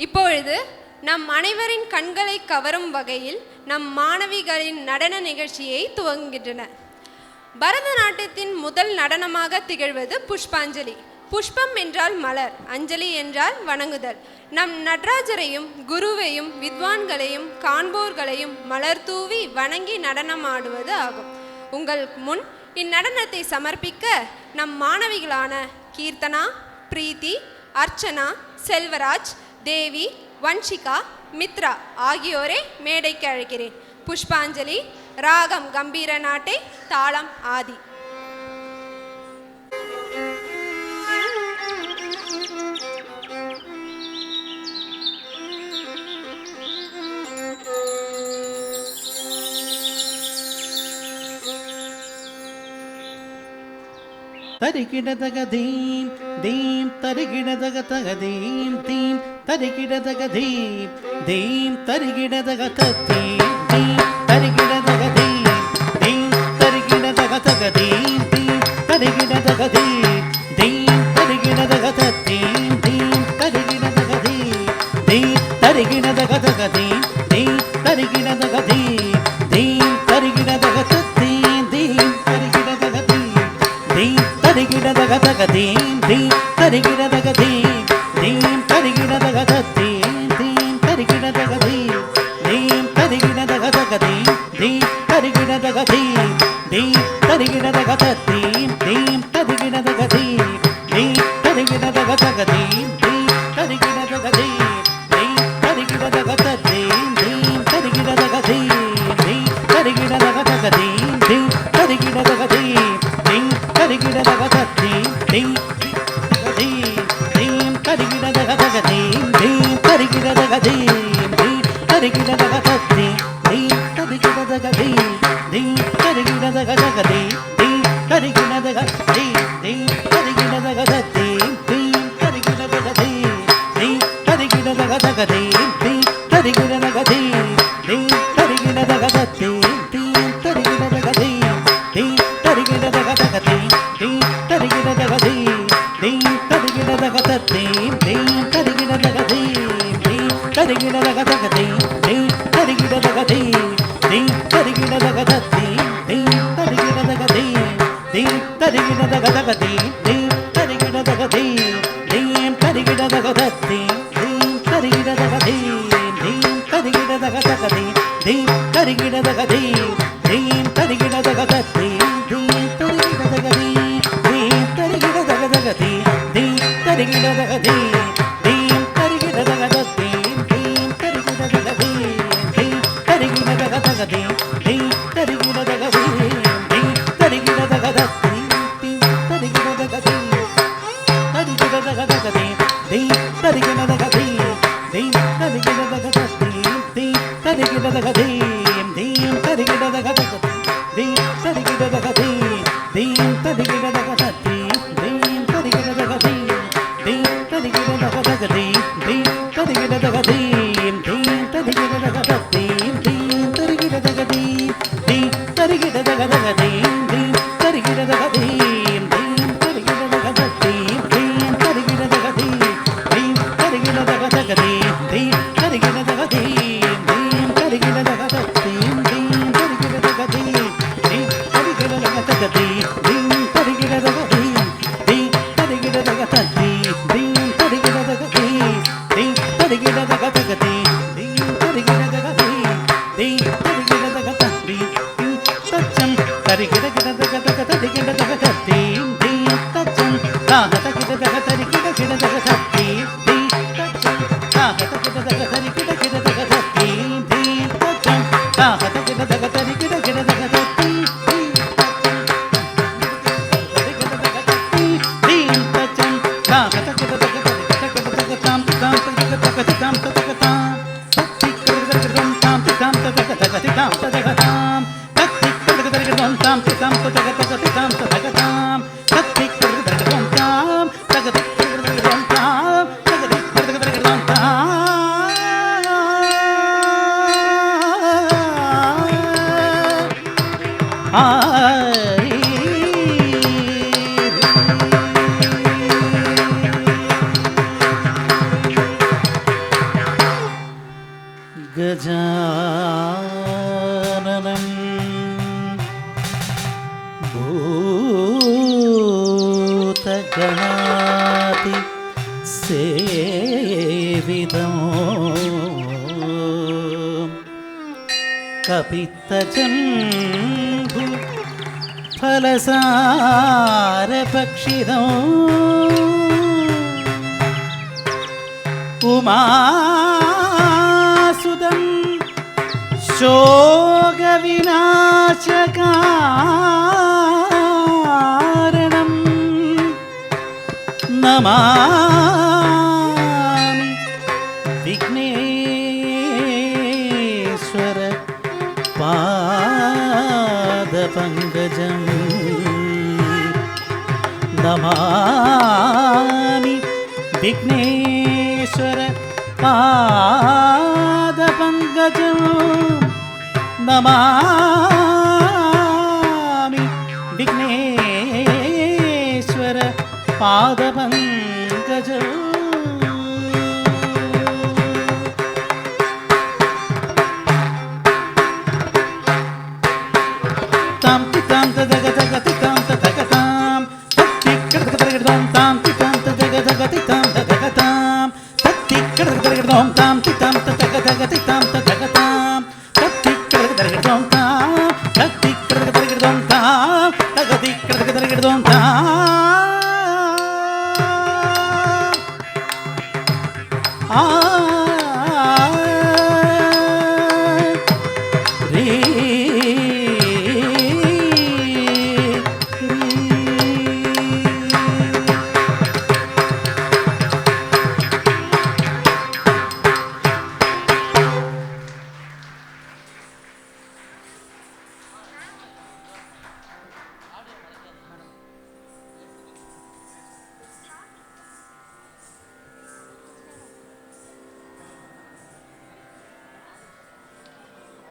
இப்பொழுது நம் அனைவரின் கண்களை கவரும் வகையில் நம் மாணவிகளின் நடன நிகழ்ச்சியை துவங்குகின்றன. பரதநாட்டியத்தின் முதல் நடனமாக திகழ்வது புஷ்பாஞ்சலி. புஷ்பம் என்றால் மலர், அஞ்சலி என்றால் வணங்குதல். நம் நடராஜரையும் குருவையும் வித்வான்களையும் காண்போர்களையும் மலர் தூவி வணங்கி நடனமாடுவது ஆகும். உங்கள் முன் இந்நடனத்தை சமர்ப்பிக்க நம் மாணவிகளான கீர்த்தனா, பிரீத்தி, அர்ச்சனா, செல்வராஜ், தேவி, வன்ஷிகா, மித்ரா ஆகியோரை மேடைக்கு அழைக்கிறேன். புஷ்பாஞ்சலி, ராகம் கம்பீர நாட்டை, தாளம் ஆதி. தரிகிடதக தீம் தீம் தரிகிடதக தக தீம் தீம் தரிகிடதக தீம் தீம் தரிகிடதக தீம் தீம் தரிகிடதக தீம் தீம் தரிகிடதக தக தீம் தீம் தரிகிடதக தீம் தீம் தரிகிடதக தீம் தீம் தரிகிடதக தீம் தீம் தரிகிடதக தக தீம் தீம் தரிகிடதக தீம் தீம் தரிகிடதக தீம் தீம் தரிகிடதக தீம் தரிகிடதக தக தீம் தீம் தரிகிடதக தீம் தீம் தரிகிடதக தீம் தீம் தரிகிடதக தீம் தீம் தரிகிடதக தக தீம் தீம் தரிகிடதக தீம் தீம் தரிகிடதக தீம் தீம் தரிகிடதக தீம் தீம் தரிகிடதக தக தீம் தீம் தரிகிடதக தீம் தீம் தரிகிடதக தீம் தீம் தரிகிடதக தீம் தீம் தரிகிடதக தக தீம் தீம் தரிகிடதக தீம் தீம் தரிகிடதக தீம் தீம் தீம் தரிகிடதக தக தீம் தீம் தரிகிடதக தீம் தீம் தரிகிடதக தீம் தீம் தரிகிடதக தீம் தீம் தரிகிடதக தக தீம் தீம் தரிகிடதக தீம் தீம் தரிகிடதக தீம் தீம் தரிகிடதக தீம் தீம் தரிகிடதக தக தீம் தீம் தரிகிடதக தீம் தீம் தரிகிடதக தீம் தீம் தரிகிடதக தீம் தீம் தரிகிடதக தக தீம் தீம் தரிகிடதக தீம் தீம் தரிகிடதக தீம் தீம் தரிகிடதக தீம் தீம் தரிகிடதக தக தீம் தீம் தரிகிடதக தீம் தீம் தரிகிடதக தீம் தீம் தரிகிடதக தீம் தீம் தரிகிடதக தக தீம் தீம் தரிகிடதக தீம் தீம் தரிகிடதக தீம் தீம் தரிகிடதக தீம் தீம் தரிகிடதக தக தீம் தீம் தரிகிடதக தீம் தீம் தரிகிடதக தீம் தீம் தரிகிடதக தீம் தீம் தரிகிடதக தக தீம் தீம் தரிகிடதக தீம் தீம் தரிகிடதக தீம் தீம் தரிகிடதக தீம் தீம் தரிகிடதக தக தீம் தீம் தரிகிடதக தீம் தீம் தரிகிடதக தீம் தீம் தரிகிடதக தீம் தரிகிடதக தக தீம் தீம் தரிகிடதக தீம் தீம் தரிகிடதக தீம் தீம் தரிகிடதக தீம் தீம் தரிகிடதக தக தீம் தரிகிடதக தீம் தீம் தரிகிடதக தீம் தீம் தரிகிடதக தீம் தீம் தரிகிடதக தக தீம் தீம் தரிகிடதக தீம் தீம் தரிகிடதக தீம் தீம் தரிகிடதக தீம் தீம் தரிகிடதக தக தீம் தீம் தரிகிடதக தீம் தீம் தரிகிடதக தீம் தீம் தரிகிடதக தீம் தீம் தரிகிடதக தக தீம் தீம் தரிகிடதக தீம் தீம் தரிகிடதக தீம் தீம் தரிகிடதக தீம் தீம் தரிகிடதக தக தீம் தீம் தரிகிடதக தீம் தீம் தரிகிடதக தீம் தீம் தரிகிடதக தீம் தீம் தரிகிடதக தக தீம் தீம் தரிகிடதக தீம் தீம் தரிகிடதக தீம் தீம் தச்சம் தரிகிடதக தக தரிகிடதக தீம் தீம் தச்சம் தாஹதகிடதக தரிகிடதக தீம் தீம் தச்சம் தாஹதகிடதக தரிகிடதக தீம் தீம் தச்சம் தாஹதகிடதக தரிகிடதக தீம் தீம் தீம் தச்சம் தாஹதகிடதக தரிகிடதக தாம் தாம் தரிகிடதக தாம் தக தாம் சக்திகிடதக தாம் தாம் தக தக தாம் தக தாம் சக்திகிடதக தாம் தாம் தக தக தாம் தக தாம் சக்திகிடதக தாம் தக தக தாம் தக தக தாம் ഗജാനനം ഭൂതഗണാതി സേവിതം കപിത്തജംബു ഫലസാരഭക്ഷിതം ഉമാസുതം ശോകവിനാശകാരണം നമാമി വിഘ്നേശ്വര പാദപങ്കജം നമാമി വിഘ്നേശ്വര പാദപങ്കജം നമാമി വിഘ്നേശ്വര പാദപങ്കജം താം തിതാം തദഗ തഗ തിതാം തദഗ താം തത്തിക്കട തദഗ താം തിതാം തദഗ തഗ തിതാം തദഗ താം തത്തിക്കട തദഗ താം തിതാം തദഗ തഗ